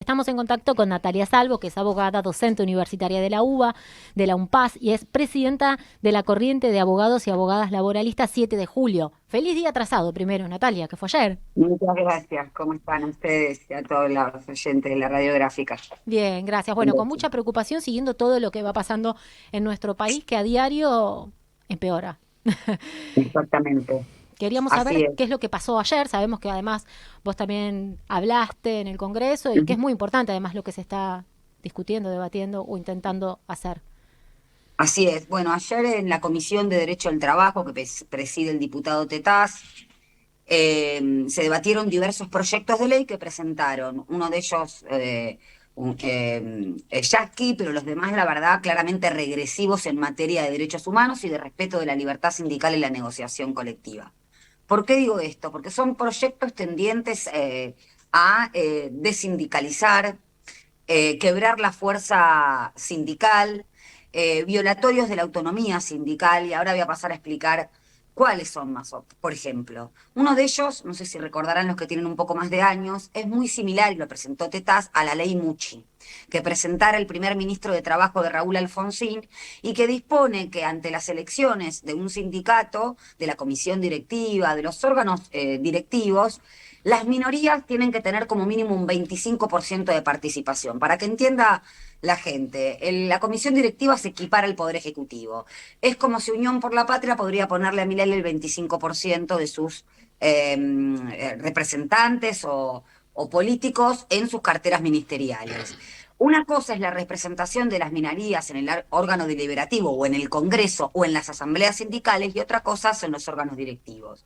Estamos en contacto con Natalia Salvo, que es abogada, docente universitaria de la UBA, de la UNPAS, y es presidenta de la corriente de abogados y abogadas laboralistas 7 de julio. Feliz día atrasado primero, Natalia, que fue ayer. Muchas gracias. ¿Cómo están ustedes y a todos los oyentes de la radiográfica? Bien, gracias. Un Bueno, con beso. mucha preocupación siguiendo todo lo que va pasando en nuestro país, que a diario empeora. Exactamente. Queríamos Así saber es. qué es lo que pasó ayer. Sabemos que además vos también hablaste en el Congreso y que es Ujú. muy importante además lo que se está discutiendo, debatiendo o intentando hacer. Así es. Bueno, ayer en la Comisión de Derecho del Trabajo, que preside el diputado Tetaz, se debatieron diversos proyectos de ley que presentaron. Uno de ellos, yaqui, pero los demás, la verdad, claramente regresivos en materia de derechos humanos y de respeto de la libertad sindical y la negociación colectiva. ¿Por qué digo esto? Porque son proyectos tendientes a desindicalizar, quebrar la fuerza sindical, violatorios de la autonomía sindical, y ahora voy a pasar a explicar cuáles son más. Por ejemplo, uno de ellos, no sé si recordarán los que tienen un poco más de años, es muy similar, y lo presentó Tetaz, a la ley Muchi, que presentara el primer ministro de Trabajo de Raúl Alfonsín, y que dispone que ante las elecciones de un sindicato, de la comisión directiva, de los órganos directivos, las minorías tienen que tener como mínimo un 25% de participación. Para que entienda la gente, la comisión directiva se equipara al Poder Ejecutivo. Es como si Unión por la Patria podría ponerle a Milei el 25% de sus representantes o políticos en sus carteras ministeriales. Una cosa es la representación de las minorías en el órgano deliberativo o en el Congreso o en las asambleas sindicales, y otra cosa son los órganos directivos.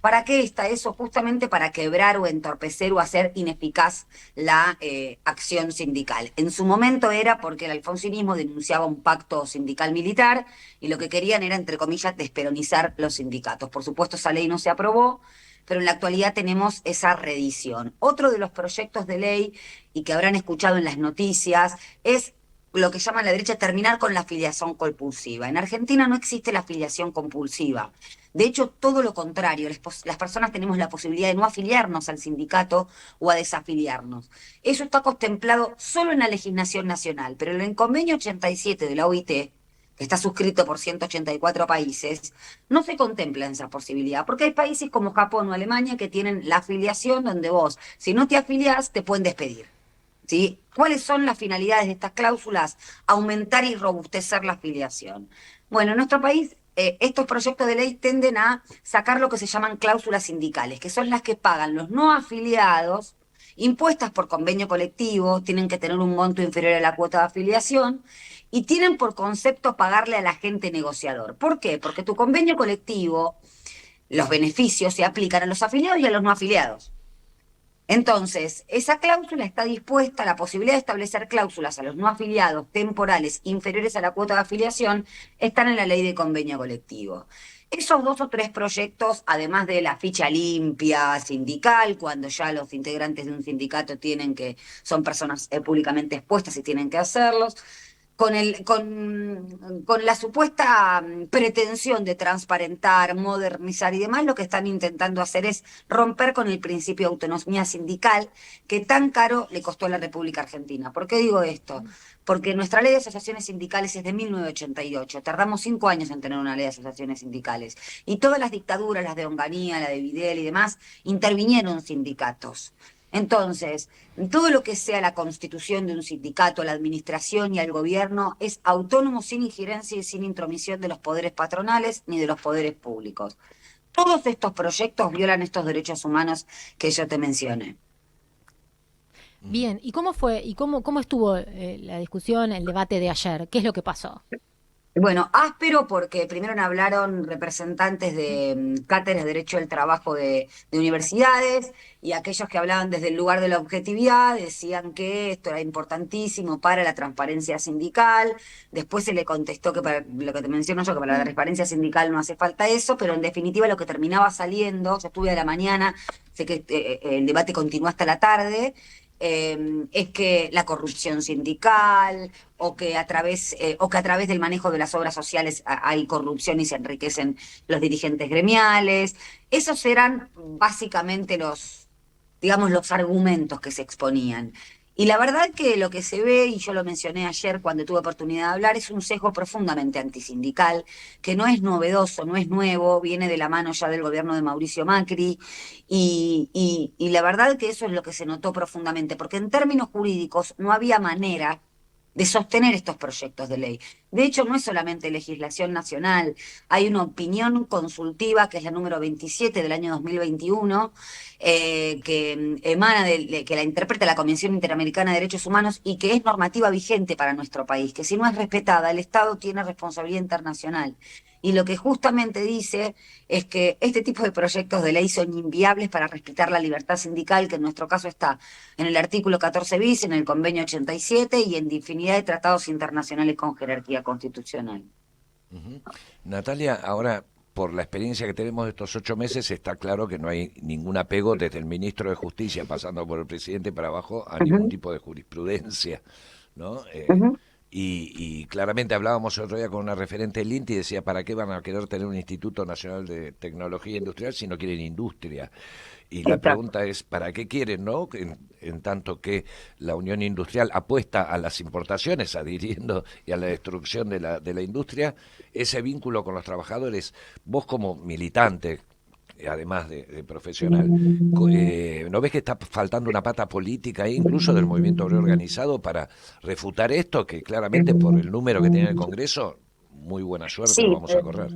¿Para qué está eso? Justamente para quebrar o entorpecer o hacer ineficaz la acción sindical. En su momento era porque el alfonsinismo denunciaba un pacto sindical militar y lo que querían era, entre comillas, desperonizar los sindicatos. Por supuesto, esa ley no se aprobó, pero en la actualidad tenemos esa redición. Otro de los proyectos de ley, y que habrán escuchado en las noticias, es lo que llaman la derecha terminar con la afiliación compulsiva. En Argentina no existe la afiliación compulsiva. De hecho, todo lo contrario, las personas tenemos la posibilidad de no afiliarnos al sindicato o a desafiliarnos. Eso está contemplado solo en la legislación nacional, pero en el convenio 87 de la OIT, que está suscrito por 184 países, no se contempla esa posibilidad, porque hay países como Japón o Alemania que tienen la afiliación donde vos, si no te afiliás, te pueden despedir. ¿Sí? ¿Cuáles son las finalidades de estas cláusulas? Aumentar y robustecer la afiliación. Bueno, en nuestro país estos proyectos de ley tienden a sacar lo que se llaman cláusulas sindicales, que son las que pagan los no afiliados, impuestas por convenio colectivo, tienen que tener un monto inferior a la cuota de afiliación, y tienen por concepto pagarle al agente negociador. ¿Por qué? Porque tu convenio colectivo, los beneficios se aplican a los afiliados y a los no afiliados. Entonces, esa cláusula está dispuesta, la posibilidad de establecer cláusulas a los no afiliados temporales inferiores a la cuota de afiliación, están en la ley de convenio colectivo. Esos dos o tres proyectos, además de la ficha limpia sindical, cuando ya los integrantes de un sindicato son personas públicamente expuestas y tienen que hacerlos, con la supuesta pretensión de transparentar, modernizar y demás, lo que están intentando hacer es romper con el principio de autonomía sindical que tan caro le costó a la República Argentina. ¿Por qué digo esto? Porque nuestra ley de asociaciones sindicales es de 1988. Tardamos 5 años en tener una ley de asociaciones sindicales. Y todas las dictaduras, las de Onganía, la de Videla y demás, intervinieron sindicatos. Entonces, todo lo que sea la constitución de un sindicato, la administración y el gobierno es autónomo, sin injerencia y sin intromisión de los poderes patronales ni de los poderes públicos. Todos estos proyectos violan estos derechos humanos que yo te mencioné. Bien, ¿y cómo fue y cómo estuvo la discusión, el debate de ayer? ¿Qué es lo que pasó? Bueno, áspero porque primero me hablaron representantes de cátedras de Derecho del Trabajo de universidades, y aquellos que hablaban desde el lugar de la objetividad decían que esto era importantísimo para la transparencia sindical. Después se le contestó que para lo que te menciono yo, que para la transparencia sindical no hace falta eso, pero en definitiva lo que terminaba saliendo, yo estuve a la mañana, sé que el debate continúa hasta la tarde, es que la corrupción sindical, o que a través del manejo de las obras sociales hay corrupción y se enriquecen los dirigentes gremiales. Esos eran básicamente digamos, los argumentos que se exponían. Y la verdad que lo que se ve, y yo lo mencioné ayer cuando tuve oportunidad de hablar, es un sesgo profundamente antisindical, que no es novedoso, no es nuevo, viene de la mano ya del gobierno de Mauricio Macri, y la verdad que eso es lo que se notó profundamente, porque en términos jurídicos no había manera de sostener estos proyectos de ley. De hecho, no es solamente legislación nacional, hay una opinión consultiva, que es la número 27 del año 2021, que emana que la interpreta la Convención Interamericana de Derechos Humanos y que es normativa vigente para nuestro país, que si no es respetada, el Estado tiene responsabilidad internacional. Y lo que justamente dice es que este tipo de proyectos de ley son inviables para respetar la libertad sindical, que en nuestro caso está en el artículo 14 bis, en el convenio 87 y en infinidad de tratados internacionales con jerarquía constitucional. Ujú. Natalia, ahora, por la experiencia que tenemos de estos 8 meses, está claro que no hay ningún apego desde el ministro de Justicia, pasando por el presidente para abajo, a ningún Ujú, tipo de jurisprudencia, ¿no? ujú. Y claramente hablábamos el otro día con una referente del INTI y decía, ¿para qué van a querer tener un Instituto Nacional de Tecnología Industrial si no quieren industria? Y la Exacto. pregunta es, ¿para qué quieren, no? En tanto que la Unión Industrial apuesta a las importaciones, adhiriendo y a la destrucción de la industria, ese vínculo con los trabajadores, vos como militante, además de profesional, ¿no ves que está faltando una pata política ahí, incluso del movimiento obrero organizado, para refutar esto, que claramente por el número que tiene el Congreso, muy buena suerte no Sí, vamos a correr?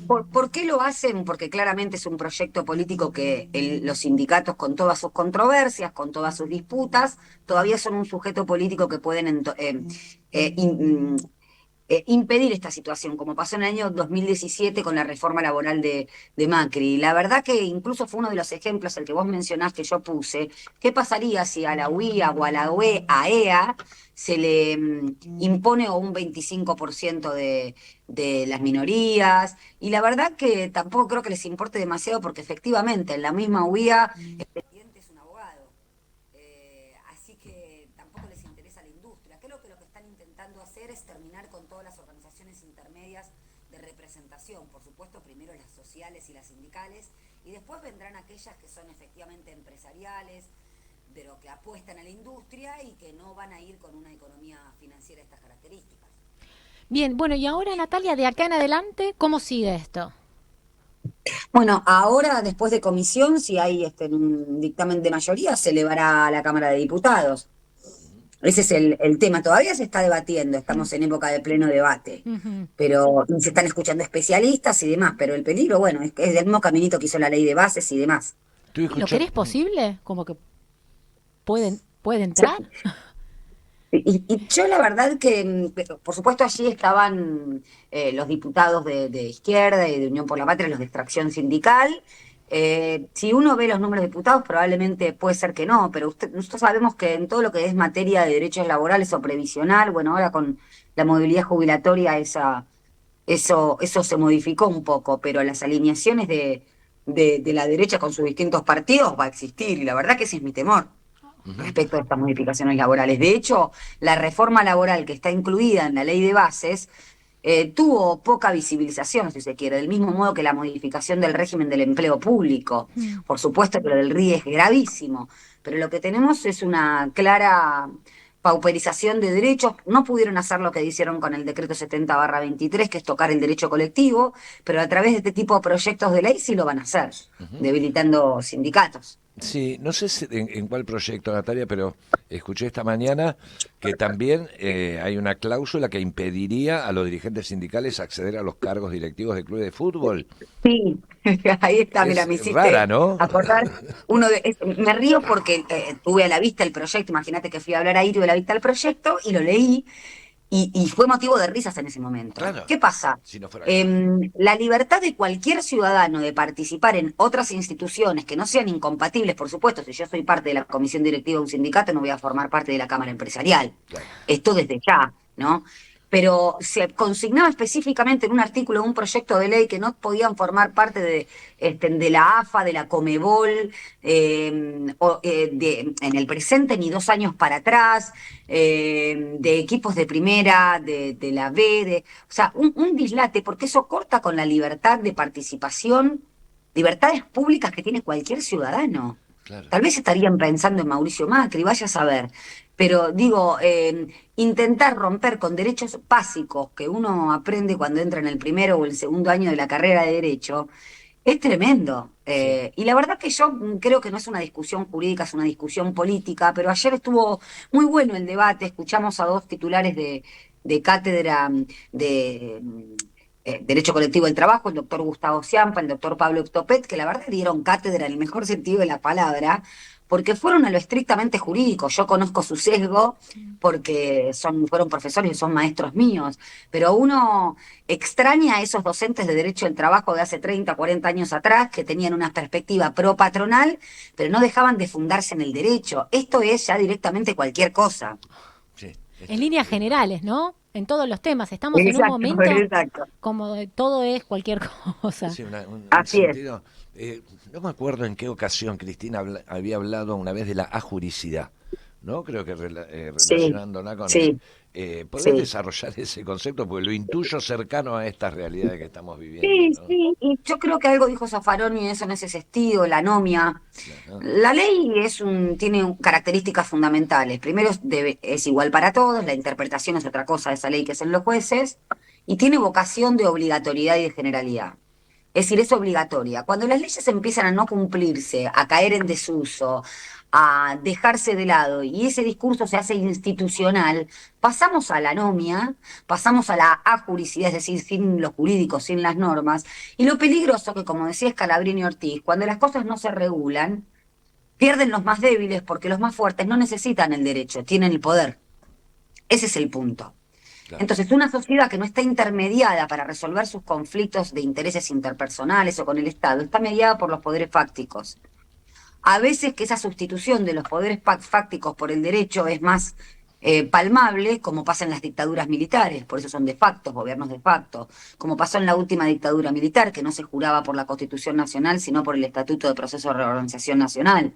¿por qué lo hacen? Porque claramente es un proyecto político que los sindicatos, con todas sus controversias, con todas sus disputas, todavía son un sujeto político que pueden impedir esta situación, como pasó en el año 2017 con la reforma laboral de Macri. La verdad que incluso fue uno de los ejemplos, el que vos mencionás que yo puse. ¿Qué pasaría si a la UIA o a la AEA se le impone un 25% de las minorías? Y la verdad que tampoco creo que les importe demasiado, porque efectivamente en la misma UIA el presidente es un abogado. Así que tampoco les interesa la industria. Creo que lo que están intentando hacer es terminar con todas las organizaciones intermedias de representación. Por supuesto, primero las sociales y las sindicales, y después vendrán aquellas que son efectivamente empresariales, pero que apuestan a la industria y que no van a ir con una economía financiera de estas características. Bien, bueno, y ahora Natalia, de acá en adelante, ¿cómo sigue esto? Bueno, ahora después de comisión, si hay un dictamen de mayoría, se elevará a la Cámara de Diputados. Ese es el tema. Todavía se está debatiendo, Mm, estamos en época de pleno debate, ujú. pero se están escuchando especialistas y demás, pero el peligro, bueno, es del mismo caminito que hizo la ley de bases y demás. Estoy ¿Lo escuchando. querés posible? Como que puede Sí. entrar. Y yo la verdad que, por supuesto, allí estaban los diputados de izquierda y de Unión por la Patria, los de extracción sindical. Si uno ve los números de diputados, probablemente puede ser que no, pero nosotros sabemos que en todo lo que es materia de derechos laborales o previsional, bueno, ahora con la movilidad jubilatoria eso se modificó un poco, pero las alineaciones de la derecha con sus distintos partidos va a existir, y la verdad que ese es mi temor Ujú. respecto a estas modificaciones laborales. De hecho, la reforma laboral que está incluida en la ley de bases tuvo poca visibilización, si se quiere, del mismo modo que la modificación del régimen del empleo público. Mm. Por supuesto que lo del RI es gravísimo, pero lo que tenemos es una clara pauperización de derechos. No pudieron hacer lo que hicieron con el decreto 70/23, que es tocar el derecho colectivo, pero a través de este tipo de proyectos de ley sí lo van a hacer, debilitando sindicatos. Sí, no sé en cuál proyecto, Natalia, pero escuché esta mañana que también hay una cláusula que impediría a los dirigentes sindicales acceder a los cargos directivos de clubes de fútbol. Sí, ahí está, mira, Es me rara, hiciste ¿no? acordar me río porque tuve a la vista el proyecto, imagínate que fui a hablar ahí, tuve a la vista el proyecto y lo leí y fue motivo de risas en ese momento. Claro, ¿Qué pasa? si no fuera grave. La libertad de cualquier ciudadano de participar en otras instituciones que no sean incompatibles, por supuesto, si yo soy parte de la comisión directiva de un sindicato, no voy a formar parte de la Cámara Empresarial. Claro. Esto desde ya, ¿no? Pero se consignaba específicamente en un artículo de un proyecto de ley que no podían formar parte de la AFA, de la Comebol, en el presente ni 2 años para atrás, de equipos de primera, de la B, o sea, un dislate, porque eso corta con la libertad de participación, libertades públicas que tiene cualquier ciudadano. Claro. Tal vez estarían pensando en Mauricio Macri, vaya a saber. Pero digo, intentar romper con derechos básicos que uno aprende cuando entra en el primero o el segundo año de la carrera de Derecho, es tremendo. Sí. Y la verdad que yo creo que no es una discusión jurídica, es una discusión política, pero ayer estuvo muy bueno el debate, escuchamos a dos titulares de cátedra de Derecho Colectivo del Trabajo, el doctor Gustavo Ciampa, el doctor Pablo Octopet, que la verdad dieron cátedra en el mejor sentido de la palabra, porque fueron a lo estrictamente jurídico. Yo conozco su sesgo porque fueron profesores y son maestros míos, pero uno extraña a esos docentes de Derecho del Trabajo de hace 30, 40 años atrás que tenían una perspectiva pro patronal, pero no dejaban de fundarse en el derecho. Esto es ya directamente cualquier cosa. Sí, En líneas generales, ¿no? En todos los temas. Estamos en un Exacto, momento exacto. como todo es cualquier cosa. sí, un Así es. sentido. No me acuerdo en qué ocasión Cristina había hablado una vez de la ajuricidad, ¿no? Creo que Sí, relacionándola con sí, ¿podés sí. desarrollar ese concepto? Porque lo intuyo cercano a estas realidades que estamos viviendo, Sí, ¿no? sí, y yo creo que algo dijo Zaffaroni y eso en ese sentido, la anomia. Ajá, La ley tiene características fundamentales. Primero, es igual para todos, la interpretación es otra cosa de esa ley que hacen los jueces, y tiene vocación de obligatoriedad y de generalidad. Es decir, es obligatoria. Cuando las leyes empiezan a no cumplirse, a caer en desuso, a dejarse de lado, y ese discurso se hace institucional, pasamos a la anomia, pasamos a la ajuricidad, es decir, sin los jurídicos, sin las normas, y lo peligroso que, como decía Scalabrini Ortiz, cuando las cosas no se regulan, pierden los más débiles porque los más fuertes no necesitan el derecho, tienen el poder. Ese es el punto. claro. Entonces, una sociedad que no está intermediada para resolver sus conflictos de intereses interpersonales o con el Estado, está mediada por los poderes fácticos. A veces que esa sustitución de los poderes fácticos por el derecho es más palmable, como pasa en las dictaduras militares, por eso son de facto, gobiernos de facto, como pasó en la última dictadura militar, que no se juraba por la Constitución Nacional, sino por el Estatuto de Proceso de Reorganización Nacional.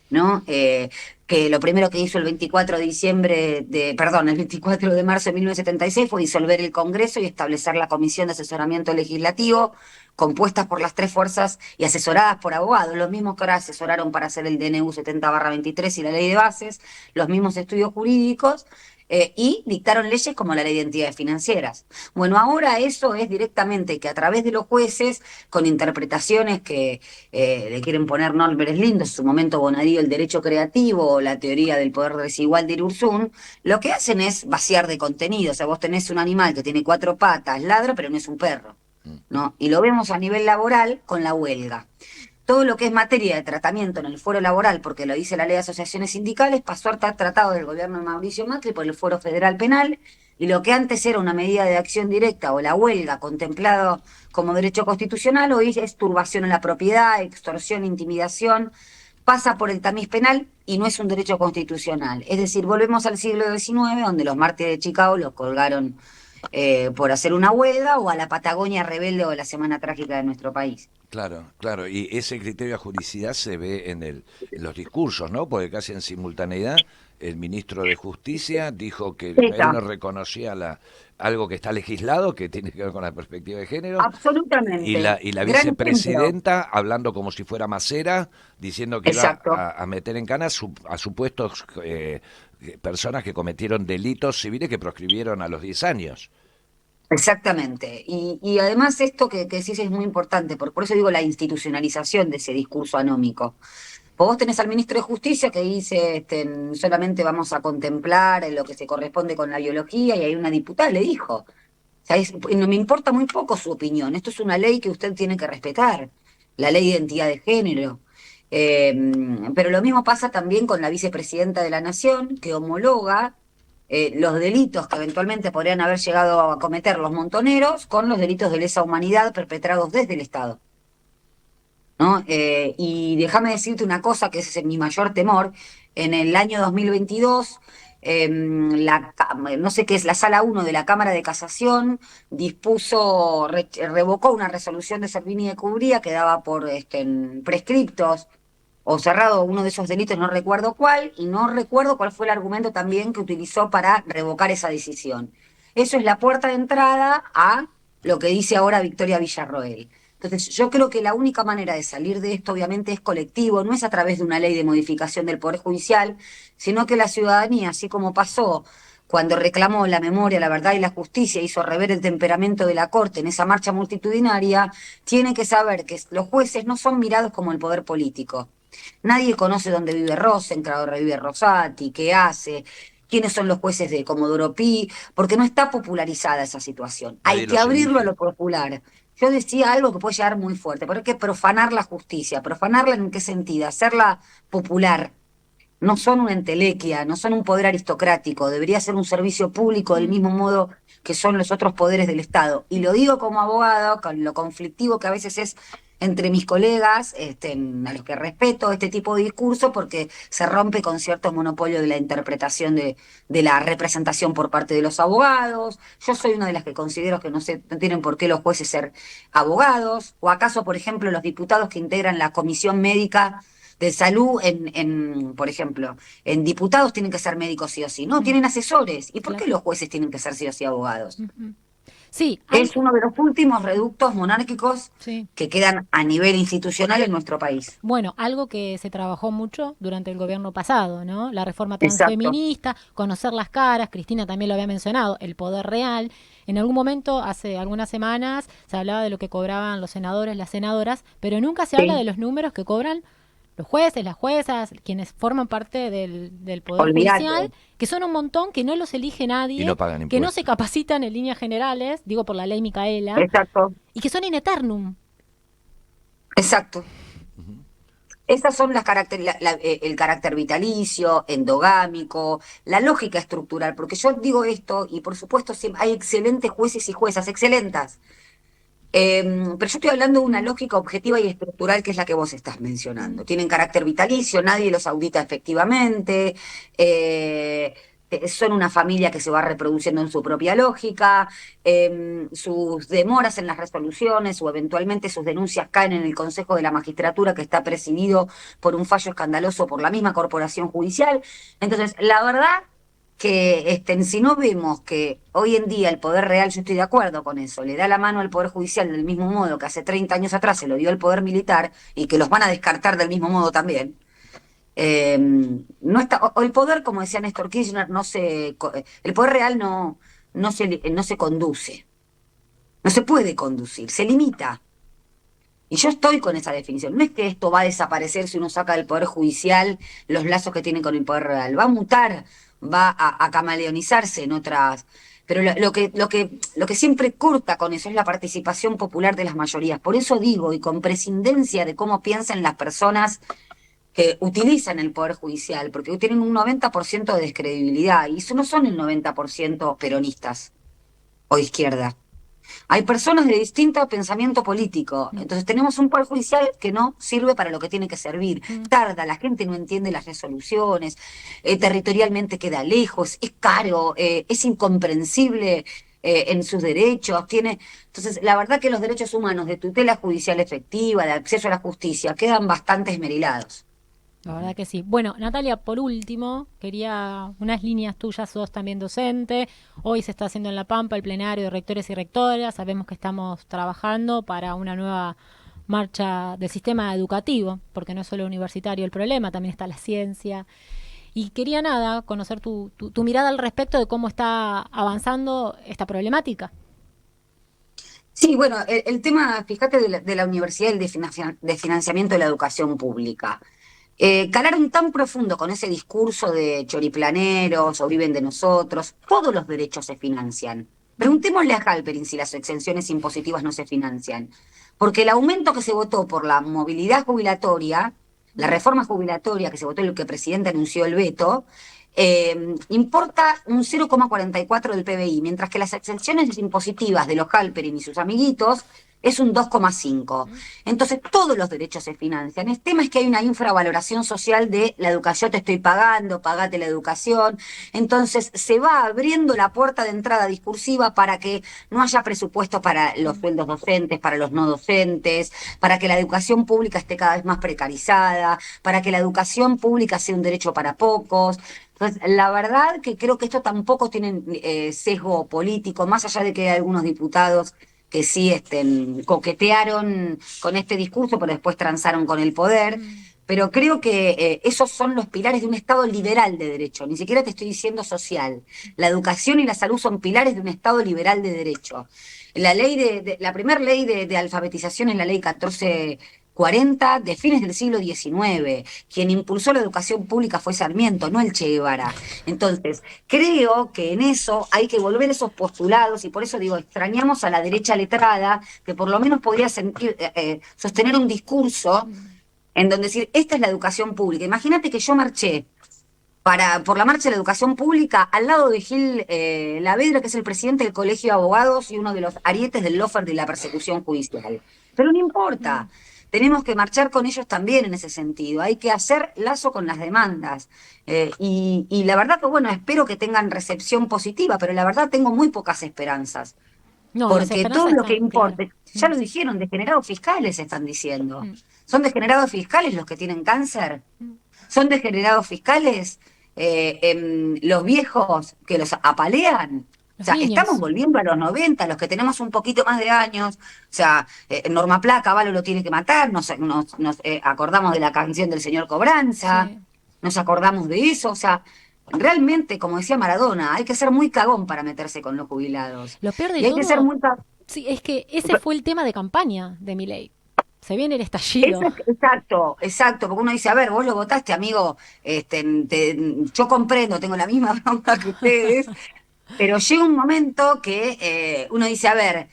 ¿No? Que lo primero que hizo el 24 de diciembre perdón, el 24 de marzo de 1976 fue disolver el Congreso y establecer la Comisión de Asesoramiento Legislativo, compuesta por las tres fuerzas y asesoradas por abogados, los mismos que ahora asesoraron para hacer el DNU 70/23 y la Ley de Bases, los mismos estudios jurídicos, y dictaron leyes como la Ley de Entidades Financieras. Bueno, ahora eso es directamente que a través de los jueces, con interpretaciones que le quieren poner nombres lindos, en su momento Bonadío el derecho creativo o la teoría del poder desigual de Irurzún, lo que hacen es vaciar de contenido. O sea, vos tenés un animal que tiene cuatro patas, ladra, pero no es un perro, ¿no? Y lo vemos a nivel laboral con la huelga. Todo lo que es materia de tratamiento en el fuero laboral, porque lo dice la ley de asociaciones sindicales, pasó a estar tratado del gobierno de Mauricio Macri por el fuero federal penal, y lo que antes era una medida de acción directa o la huelga contemplado como derecho constitucional, hoy es turbación en la propiedad, extorsión, intimidación, pasa por el tamiz penal y no es un derecho constitucional. Es decir, volvemos al siglo XIX, donde los mártires de Chicago los colgaron por hacer una huelga, o a la Patagonia rebelde o la Semana Trágica de nuestro país. Claro, claro, y ese criterio de juridicidad se ve en los discursos, ¿no? Porque casi en simultaneidad el ministro de Justicia dijo que él no reconocía algo que está legislado, que tiene que ver con la perspectiva de género, y Absolutamente. la Gran ejemplo. vicepresidenta hablando como si fuera Macera, diciendo que iba Exacto. a meter en cana a supuestos personas que cometieron delitos civiles que proscribieron a los 10 años. Exactamente. Y además esto que decís es muy importante, por eso digo la institucionalización de ese discurso anómico. Vos tenés al ministro de Justicia que dice, solamente vamos a contemplar en lo que se corresponde con la biología, y hay una diputada le dijo, o sea, no me importa muy poco su opinión, esto es una ley que usted tiene que respetar, la ley de identidad de género. Eh, pero lo mismo pasa también con la vicepresidenta de la Nación, que homologa los delitos que eventualmente podrían haber llegado a cometer los montoneros con los delitos de lesa humanidad perpetrados desde el Estado, ¿no? Y déjame decirte una cosa que ese es mi mayor temor. En el año 2022, no sé qué es, la Sala 1 de la Cámara de Casación revocó una resolución de Servini y de Cubría que daba por prescriptos o cerrado uno de esos delitos, no recuerdo cuál, y no recuerdo cuál fue el argumento también que utilizó para revocar esa decisión. Eso es la puerta de entrada a lo que dice ahora Victoria Villarroel. Entonces, yo creo que la única manera de salir de esto, obviamente, es colectivo, no es a través de una ley de modificación del Poder Judicial, sino que la ciudadanía, así como pasó cuando reclamó la memoria, la verdad y la justicia, hizo rever el temperamento de la Corte en esa marcha multitudinaria, tiene que saber que los jueces no son mirados como el poder político. Nadie conoce dónde vive Rosenkrantz, dónde vive Rosati, qué hace, quiénes son los jueces de Comodoro Pi, porque no está popularizada esa situación. Nadie Hay que los abrirlo a elige. lo popular. Yo decía algo que puede llegar muy fuerte, pero hay que profanar la justicia. ¿Profanarla en qué sentido? Hacerla popular. No son una entelequia, no son un poder aristocrático, debería ser un servicio público del mismo modo que son los otros poderes del Estado. Y lo digo como abogado, con lo conflictivo que a veces es entre mis colegas, a los que respeto este tipo de discurso, porque se rompe con cierto monopolio de la interpretación de la representación por parte de los abogados. Yo soy una de las que considero que no tienen por qué los jueces ser abogados, o acaso, por ejemplo, los diputados que integran la comisión médica de salud, por ejemplo, en diputados tienen que ser médicos sí o sí. No, tienen asesores. ¿Y por qué Claro. los jueces tienen que ser sí o sí abogados? Ujú. Sí, Es uno de los últimos reductos monárquicos sí. que quedan a nivel institucional en nuestro país. Bueno, algo que se trabajó mucho durante el gobierno pasado, ¿no? La reforma Exacto. transfeminista, conocer las caras, Cristina también lo había mencionado, el poder real. En algún momento, hace algunas semanas, se hablaba de lo que cobraban los senadores, las senadoras, pero nunca se habla Sí, de los números que cobran los jueces, las juezas, quienes forman parte del Poder Judicial, olvídate. que son un montón, que no los elige Y no nadie, pagan que no se impuestos. capacitan en líneas generales, digo por la ley Micaela, Exacto, y que son in eternum. exacto. Esas son el carácter vitalicio, endogámico, la lógica estructural, porque yo digo esto y por supuesto siempre hay excelentes jueces y juezas, excelentes. Pero yo estoy hablando de una lógica objetiva y estructural que es la que vos estás mencionando. Tienen carácter vitalicio, nadie los audita efectivamente, eh, son una familia que se va reproduciendo en su propia lógica, sus demoras en las resoluciones o eventualmente sus denuncias caen en el Consejo de la Magistratura que está presidido por un fallo escandaloso por la misma corporación judicial. Entonces, la verdad que si no vemos que hoy en día el poder real, yo estoy de acuerdo con eso, le da la mano al poder judicial del mismo modo que hace 30 años atrás se lo dio el poder militar y que los van a descartar del mismo modo también. eh, no está, o el poder, como decía Néstor Kirchner, el poder real no se conduce, no se puede conducir, se limita. Y yo estoy con esa definición. No es que esto va a desaparecer si uno saca del Poder Judicial los lazos que tiene con el Poder Real. Va a mutar, va a camaleonizarse en otras. Pero lo que siempre corta con eso es la participación popular de las mayorías. Por eso digo, y con prescindencia de cómo piensan las personas que utilizan el Poder Judicial, porque tienen un 90% de descredibilidad, y eso no son el 90% peronistas o izquierda. Hay personas de distinto pensamiento político. Mm, Entonces tenemos un poder judicial que no sirve para lo que tiene que servir. mm. Tarda, la gente no entiende las resoluciones, territorialmente queda lejos, es caro, es incomprensible en sus derechos. Entonces, la verdad que los derechos humanos de tutela judicial efectiva, de acceso a la justicia, quedan bastante esmerilados. La verdad que sí. Bueno, Natalia, por último, quería unas líneas tuyas, sos también docente, hoy se está haciendo en La Pampa el plenario de rectores y rectoras, sabemos que estamos trabajando para una nueva marcha del sistema educativo, porque no es solo universitario el problema, también está la ciencia. Y quería nada, conocer tu mirada al respecto de cómo está avanzando esta problemática. Sí, bueno, el tema, fíjate, de la universidad y el de financiamiento de la educación pública. Calaron tan profundo con ese discurso de choriplaneros o viven de nosotros, todos los derechos se financian. Preguntémosle a Halperin si las exenciones impositivas no se financian. Porque el aumento que se votó por la movilidad jubilatoria, la reforma jubilatoria que se votó, el que el presidente anunció el veto, importa un 0,44 del PBI, mientras que las exenciones impositivas de los Halperin y sus amiguitos es un 2,5. Entonces, todos los derechos se financian. El tema es que hay una infravaloración social de la educación, te estoy pagando, pagate la educación. Entonces, se va abriendo la puerta de entrada discursiva para que no haya presupuesto para los sueldos docentes, para los no docentes, para que la educación pública esté cada vez más precarizada, para que la educación pública sea un derecho para pocos. Entonces, la verdad que creo que esto tampoco tiene sesgo político, más allá de que hay algunos diputados que sí coquetearon con este discurso, pero después transaron con el poder. Pero creo que esos son los pilares de un Estado liberal de derecho, ni siquiera te estoy diciendo social. La educación y la salud son pilares de un Estado liberal de derecho. La primera ley de alfabetización es la ley 1440 de fines del siglo XIX. Quien impulsó la educación pública fue Sarmiento, no el Che Guevara. Entonces, creo que en eso hay que volver esos postulados, y por eso digo, extrañamos a la derecha letrada, que por lo menos podría sostener un discurso en donde decir, esta es la educación pública. Imagínate que yo marché por la marcha de la educación pública al lado de Gil Lavedra, que es el presidente del Colegio de Abogados y uno de los arietes del lawfare de la persecución judicial. Pero no importa, tenemos que marchar con ellos también en ese sentido, hay que hacer lazo con las demandas. Y la verdad que, bueno, espero que tengan recepción positiva, pero la verdad tengo muy pocas esperanzas. No, las Porque esperanzas todo lo están, que importe, claro. ya lo dijeron, degenerados fiscales están diciendo. ¿Son degenerados fiscales los que tienen cáncer? ¿Son degenerados fiscales los viejos que los apalean? O Los sea, niños. estamos volviendo a los 90, los que tenemos un poquito más de años. O sea, Norma Pla, Caballo lo tiene que matar, nos acordamos de la canción del señor Cobranza, Sí. nos acordamos de eso. O sea, realmente, como decía Maradona, hay que ser muy cagón para meterse con los jubilados. Lo peor de Y hay que ser todo, muy cagón. sí, es que ese fue el tema de campaña de Milei. Se viene el estallido. Exacto, exacto, porque uno dice, a ver, vos lo votaste, amigo, yo comprendo, tengo la misma bronca que ustedes, pero llega un momento que uno dice, a ver,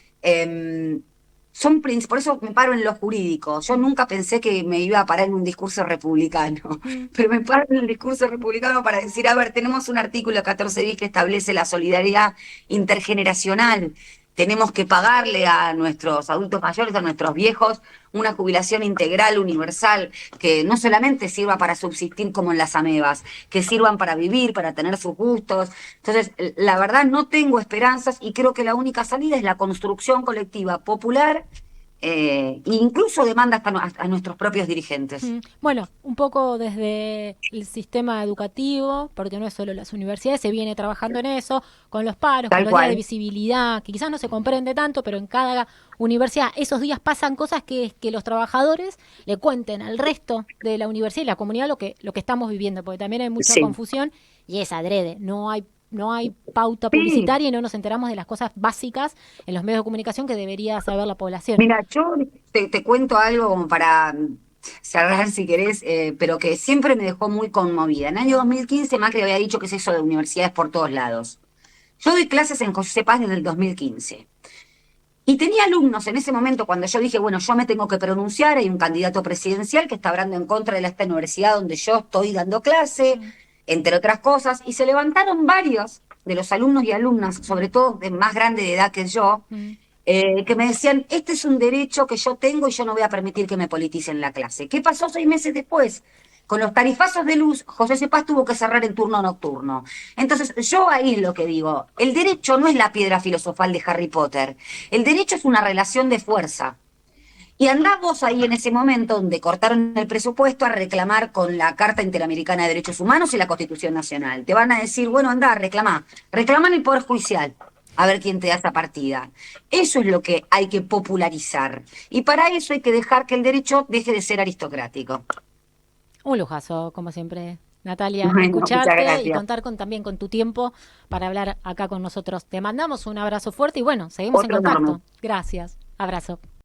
por eso me paro en lo jurídico. Yo nunca pensé que me iba a parar en un discurso republicano, pero me paro en el discurso republicano para decir, a ver, tenemos un artículo 14 bis que establece la solidaridad intergeneracional. Tenemos que pagarle a nuestros adultos mayores, a nuestros viejos, una jubilación integral, universal, que no solamente sirva para subsistir como en las amebas, que sirvan para vivir, para tener sus gustos. Entonces, la verdad no tengo esperanzas y creo que la única salida es la construcción colectiva popular, incluso demanda hasta a nuestros propios dirigentes. Bueno, un poco desde el sistema educativo, porque no es solo las universidades, se viene trabajando en eso, con los paros, con Tal los días de cual. visibilidad, que quizás no se comprende tanto, pero en cada universidad esos días pasan cosas que los trabajadores le cuenten al resto de la universidad y la comunidad lo que estamos viviendo, porque también hay mucha Sí. confusión y es adrede, no hay pauta Sí. publicitaria y no nos enteramos de las cosas básicas en los medios de comunicación que debería saber la población. Mira, yo te cuento algo como para cerrar si querés, pero que siempre me dejó muy conmovida. En el año 2015 Macri había dicho que es eso de universidades por todos lados. Yo doy clases en José Paz desde el 2015. Y tenía alumnos en ese momento cuando yo dije, bueno, yo me tengo que pronunciar, hay un candidato presidencial que está hablando en contra de esta universidad donde yo estoy dando clase, entre otras cosas, y se levantaron varios de los alumnos y alumnas, sobre todo de más grande de edad que yo, que me decían, este es un derecho que yo tengo y yo no voy a permitir que me politicen la clase. ¿Qué pasó 6 meses después? Con los tarifazos de luz, José Cepaz tuvo que cerrar en turno nocturno. Entonces, yo ahí lo que digo, el derecho no es la piedra filosofal de Harry Potter, el derecho es una relación de fuerza. Y andá vos ahí en ese momento donde cortaron el presupuesto a reclamar con la Carta Interamericana de Derechos Humanos y la Constitución Nacional. Te van a decir, bueno, andá, reclamá en el Poder Judicial, a ver quién te da esa partida. Eso es lo que hay que popularizar. Y para eso hay que dejar que el derecho deje de ser aristocrático. Un lujazo, como siempre, Natalia, Bueno, muchas escucharte y gracias. contar también con tu tiempo para hablar acá con nosotros. Te mandamos un abrazo fuerte y bueno, seguimos en Otro enorme. contacto. Gracias. Abrazo.